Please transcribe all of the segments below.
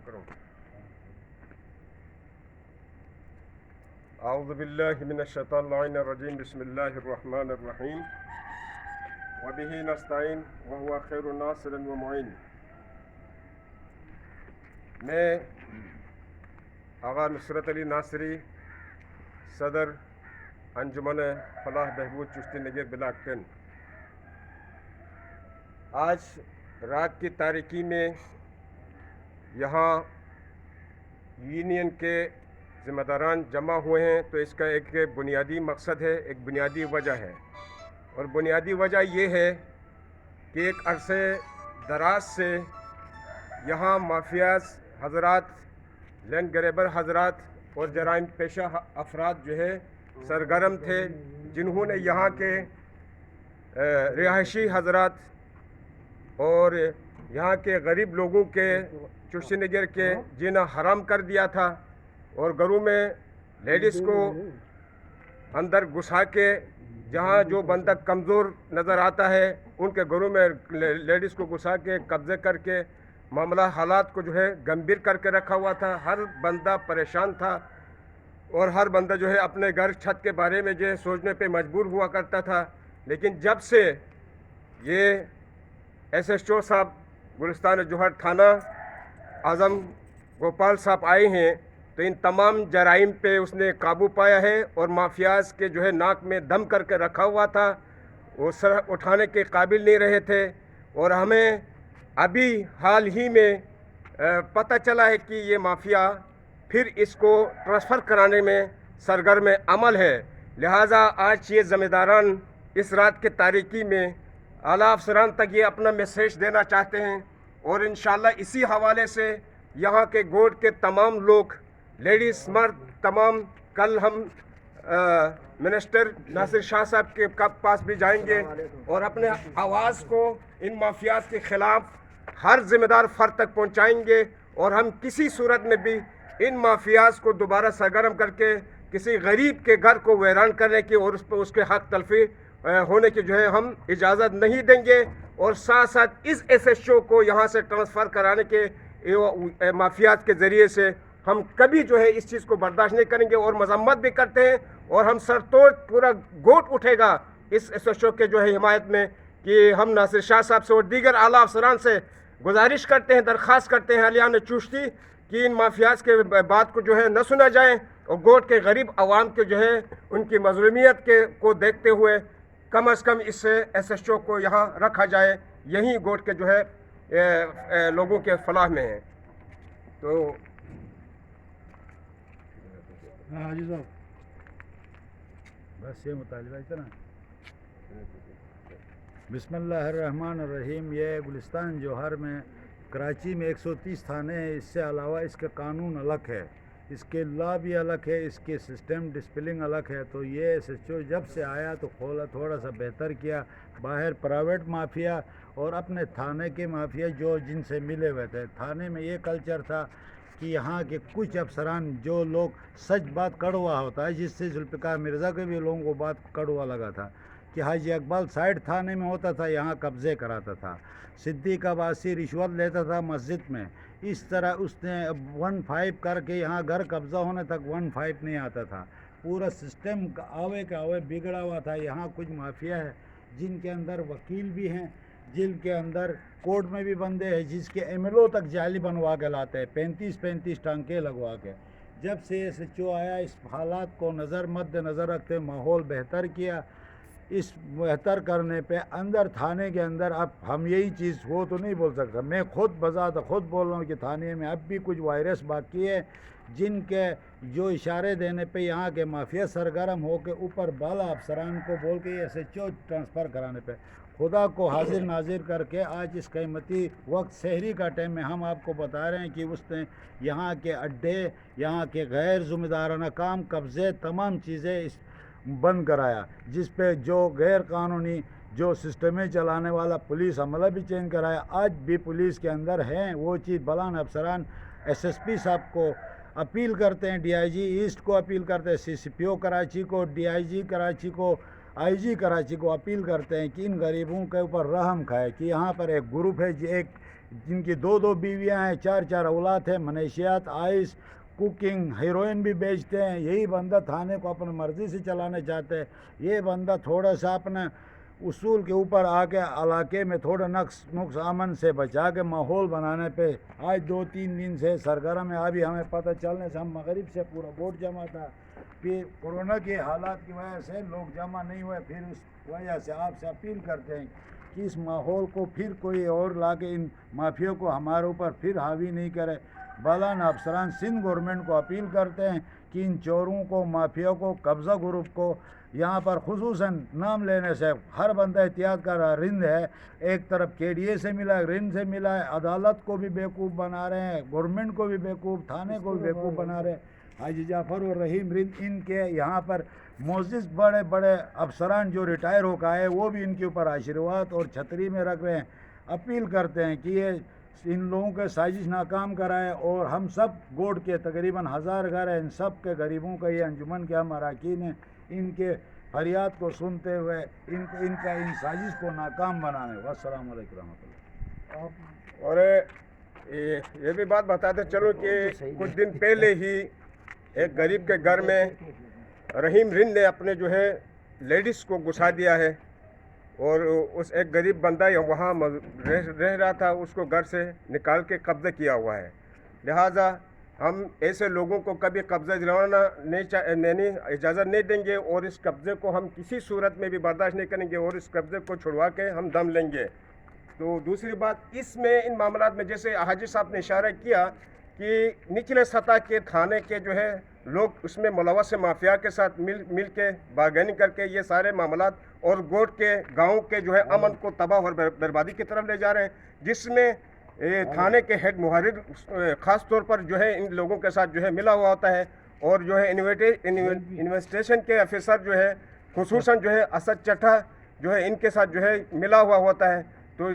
کرو. اعوذ باللہ من الشیطان اللعین الرجیم. بسم اللہ الرحمن الرحیم. وبہ نستعین وہو خیر ناصر و معین. میں آغا نصرت علی ناصری، صدر انجمن فلاح بہبود چشتی نگر بلاک 10، آج رات کی تاریکی میں یہاں یونین کے ذمہ داران جمع ہوئے ہیں، تو اس کا ایک بنیادی مقصد ہے، ایک بنیادی وجہ ہے. اور بنیادی وجہ یہ ہے کہ ایک عرصے دراز سے یہاں مافیاز حضرات، لینڈ گریبر حضرات اور جرائم پیشہ افراد جو ہے سرگرم تھے، جنہوں نے یہاں کے رہائشی حضرات اور یہاں کے غریب لوگوں کے چشتی نگر کے جینا حرام کر دیا تھا، اور گھروں میں لیڈیز کو اندر گھسا کے، جہاں جو بندہ کمزور نظر آتا ہے ان کے گھروں میں لیڈیز کو گھسا کے قبضے کر کے معاملہ حالات کو جو ہے گمبھیر کر کے رکھا ہوا تھا. ہر بندہ پریشان تھا اور ہر بندہ جو ہے اپنے گھر چھت کے بارے میں جو ہے سوچنے پہ مجبور ہوا کرتا تھا. لیکن جب سے یہ ایس ایچ او صاحب گلستان جوہر تھانہ اعظم گوپال صاحب آئے ہیں، تو ان تمام جرائم پہ اس نے قابو پایا ہے، اور مافیاز کے جو ہے ناک میں دم کر کے رکھا ہوا تھا، وہ سر اٹھانے کے قابل نہیں رہے تھے. اور ہمیں ابھی حال ہی میں پتہ چلا ہے کہ یہ مافیا پھر اس کو ٹرانسفر کرانے میں سرگرم عمل ہے. لہٰذا آج یہ ذمہ داران اس رات کے تاریکی میں اعلیٰ افسران تک یہ اپنا میسیج دینا چاہتے ہیں، اور انشاءاللہ اسی حوالے سے یہاں کے گوٹ کے تمام لوگ، لیڈیز مرد تمام، کل ہم منسٹر ناصر شاہ صاحب کے پاس بھی جائیں گے اور اپنے آواز کو ان مافیاز کے خلاف ہر ذمہ دار فرد تک پہنچائیں گے. اور ہم کسی صورت میں بھی ان مافیاز کو دوبارہ سرگرم کر کے کسی غریب کے گھر کو ویران کرنے کی اور اس کے حق تلفی ہونے کی جو ہے ہم اجازت نہیں دیں گے. اور ساتھ ساتھ اس ایس ایچ او کو یہاں سے ٹرانسفر کرانے کے مافیات کے ذریعے سے ہم کبھی جو ہے اس چیز کو برداشت نہیں کریں گے، اور مذمت بھی کرتے ہیں. اور ہم سر توڑ پورا گوٹ اٹھے گا اس ایس ایچ او کے جو ہے حمایت میں، کہ ہم ناصر شاہ صاحب سے اور دیگر اعلیٰ افسران سے گزارش کرتے ہیں، درخواست کرتے ہیں اہلیان چشتی، کہ ان مافیاز کے بات کو جو ہے نہ سنا جائیں، اور گوٹ کے غریب عوام کے جو ہے ان کی مظلومیت کو دیکھتے ہوئے کم از کم اس سے ایس ایچ او کو یہاں رکھا جائے. یہی گوٹ کے جو ہے لوگوں کے فلاح میں ہے. تو حاجی صاحب بس یہ مطالبہ ہے نا. بسم اللہ الرحمن الرحیم. یہ گلستان جوہر میں کراچی میں 130 تھانے ہیں، اس سے علاوہ اس کا قانون الگ ہے، اس کے لا بھی الگ ہے، اس کے سسٹم ڈسپلنگ الگ ہے. تو یہ ایس ایچ او جب سے آیا تو تھوڑا سا بہتر کیا. باہر پرائیویٹ مافیا اور اپنے تھانے کے مافیا جن سے ملے ہوئے تھے. تھانے میں یہ کلچر تھا کہ یہاں کے کچھ افسران جو لوگ سچ بات کڑوا ہوتا ہے، جس سے ذوالفقار مرزا کے بھی لوگوں کو بات کڑوا لگا تھا کہ حاجی اقبال سائڈ تھانے میں ہوتا تھا، یہاں قبضے کراتا تھا، صدیق عباسی رشوت لیتا تھا مسجد میں. اس طرح اس نے 1-5 کر کے یہاں گھر قبضہ ہونے تک 1-5 نہیں آتا تھا. پورا سسٹم آوے کا آوے بگڑا ہوا تھا. یہاں کچھ مافیا ہے جن کے اندر وکیل بھی ہیں، جن کے اندر کورٹ میں بھی بندے ہیں، جس کے ایم ایل او تک جعلی بنوا کے لاتے ہیں، 35 ٹانکے لگوا کے. جب سے ایس ایچ او آیا، اس حالات کو مد نظر رکھتے ماحول بہتر کیا. اس بہتر کرنے پہ اندر تھانے کے اندر اب ہم یہی چیز وہ تو نہیں بول سکتا، میں خود بذات خود بول رہا ہوں کہ تھانے میں اب بھی کچھ وائرس باقی ہے، جن کے جو اشارے دینے پہ یہاں کے مافیا سرگرم ہو کے اوپر بالا افسران کو بول کے ایس ایچ او ٹرانسفر کرانے پہ خدا کو حاضر ناظر کر کے آج اس قیمتی وقت سحری کا ٹائم میں ہم آپ کو بتا رہے ہیں کہ اس نے یہاں کے اڈے، یہاں کے غیر ذمہ دارانہ کام، قبضے، تمام چیزیں بند کرایا. جس پہ جو غیر قانونی جو سسٹمیں چلانے والا پولیس عملہ بھی چینج کرایا. آج بھی پولیس کے اندر ہیں وہ چیز. بلان افسران ایس ایس پی صاحب کو اپیل کرتے ہیں، ڈی آئی جی ایسٹ کو اپیل کرتے ہیں، سی سی پی او کراچی کو، ڈی آئی جی کراچی کو आई जी कराची को अपील करते हैं कि इन गरीबों के ऊपर रहम खाए कि यहाँ पर एक ग्रुप है जिनकी 2 बीवियाँ हैं, 4 औलाद हैं, मनशियात, आइस, कुकिंग, हेरोइन भी बेचते हैं। यही बंदा थाने को अपनी मर्ज़ी से चलाने चाहते हैं। ये बंदा थोड़ा सा अपने उसूल के ऊपर आके इलाके में थोड़ा नुक्स अमन से बचा के माहौल बनाने पे आज 2-3 दिन से सरगर्म है। अभी हमें पता चलने से हम मगरिब से पूरा बोर्ड जमा था, फिर कोरोना के हालात की वजह से लोग जमा नहीं हुए। फिर उस वजह से आपसे अपील करते हैं कि इस माहौल को फिर कोई और ला के इन माफियों को हमारे ऊपर फिर हावी नहीं करे। बालान अफसरान सिंध गवर्नमेंट को अपील करते हैं कि इन चोरों को, माफिया को, कब्ज़ा ग्रुप को यहाँ पर खुसूसन नाम लेने से हर बंदा एहतियात कर रहा है। रिंद है, एक तरफ KDA से मिला है, रिंद से मिला है, अदालत को भी बेवकूफ़ बना रहे हैं, गवर्नमेंट को भी बेवकूफ़, थाने को भी बेवकूफ़ बना रहे हैं। हाजी जाफ़र और रहीम रिंद इनके यहाँ पर मोजिज़ बड़े बड़े अफसरान जो रिटायर होकर आए वो भी इनके ऊपर आशीर्वाद और छतरी में रख रहे हैं। अपील करते हैं कि ये इन लोगों के साजिश नाकाम कराए और हम सब गोड के तकरीबन 1000 घर हैं, इन सब के गरीबों का ये अंजुमन के हम अरकान हैं, इनके फरियाद को सुनते हुए इनका इन साजिश को नाकाम बनाने। वस्सलाम अलैकुम रहमतुल्लाह। और ये भी बात बताते चलो कि कुछ दिन पहले ही एक गरीब के घर में रहीम रिंद ने अपने जो है लेडीज़ को घुसा दिया है और उस एक गरीब बंदा वहाँ रह रहा था, उसको घर से निकाल के कब्ज़ा किया हुआ है। लिहाजा हम ऐसे लोगों को कभी कब्ज़ा दिलवाना नहीं इजाज़त नहीं देंगे और इस कब्ज़े को हम किसी सूरत में भी बर्दाश्त नहीं करेंगे और इस कब्ज़े को छुड़वा के हम दम लेंगे। तो दूसरी बात, इसमें इन मामलात में जैसे हाजी साहब ने इशारा किया कि निचले सतह के थाने के जो है लोग उसमें मुलव्वस माफिया के साथ मिल के बारगेनिंग करके ये सारे मामलात और गोट के गांव के जो है अमन को तबाह और बर्बादी की तरफ ले जा रहे हैं, जिसमें थाने के हेड मुहर्रिर ख़ास तौर पर जो है इन लोगों के साथ जो है मिला हुआ होता है और जो है इन्वेस्टिगेशन के ऑफिसर जो है खुसूसन जो है असद चट्टा जो है इनके साथ जो है मिला हुआ होता है। तो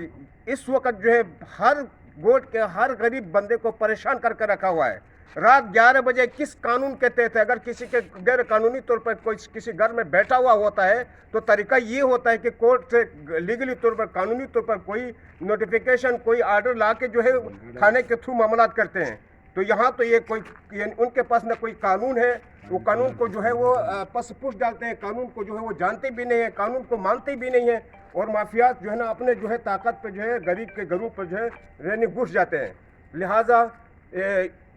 इस वक्त जो है हर गोट के हर गरीब बंदे को परेशान करके रखा हुआ है। रात 11 बजे किस कानून के तहत अगर किसी के गैर कानूनी तौर पर कोई किसी घर में बैठा हुआ होता है तो तरीका ये होता है कि कोर्ट से लीगली तौर पर, कानूनी तौर पर कोई नोटिफिकेशन, कोई आर्डर ला के जो है थाने के थ्रू मामलात करते हैं। तो यहाँ तो ये उनके पास न कोई कानून है, वो कानून को जो है वो पस पुश डालते हैं, कानून को जो है वो जानते भी नहीं है, कानून को मानते भी नहीं है और माफियात जो है ना अपने जो है ताकत पे जो है गरीब के घरों पर जो है रहने घुस जाते हैं। लिहाजा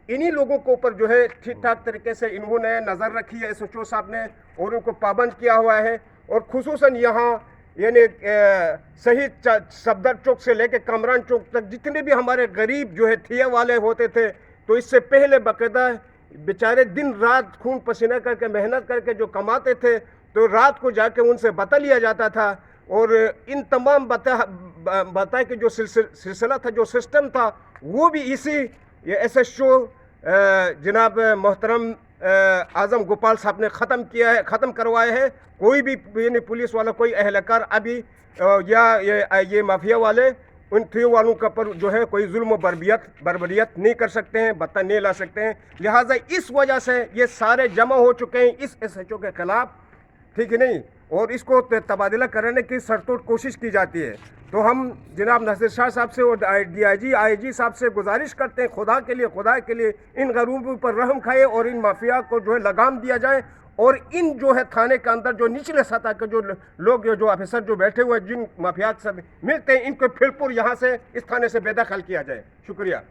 इन्हीं लोगों के ऊपर जो है ठीक ठाक तरीके से इन्होंने नज़र रखी है SHO साहब ने और उनको पाबंद किया हुआ है। और खुसूसन यहाँ यानी शहीद सफदर चौक से लेकर कमरान चौक तक जितने भी हमारे गरीब जो है ठिया वाले होते थे, तो इससे पहले बाकायदा बेचारे दिन रात खून पसीना करके मेहनत करके जो कमाते थे, तो रात को जाके उनसे बता लिया जाता था और इन तमाम बता के जो सिलसिला था, जो सिस्टम था, वो भी इसी ये SHO जनाब मोहतरम आज़म गोपाल साहब ने ख़त्म करवाए हैं। कोई भी यानी पुलिस वाला, कोई एहलकार अभी या ये माफिया वाले उन थियो वालों का पर जो है कोई जुल्म व बर्बरियत नहीं कर सकते हैं, बत्ता नहीं ला सकते हैं। लिहाजा इस वजह से ये सारे जमा हो चुके हैं इस SHO के ख़िलाफ़, ठीक है नहीं, और इसको तबादला करने की सरतोड़ कोशिश की जाती है। तो हम जनाब नसीर शाह साहब से और DIG IG साहब से गुजारिश करते हैं, खुदा के लिए इन गरीबों पर रहम खाए और इन माफिया को जो है लगाम दिया जाए और इन जो है थाने के अंदर जो निचले सतह के जो लोग जो ऑफिसर जो बैठे हुए जिन माफिया से मिलते हैं, इनको फिर यहाँ से इस थाने से बेदखल किया जाए। शुक्रिया।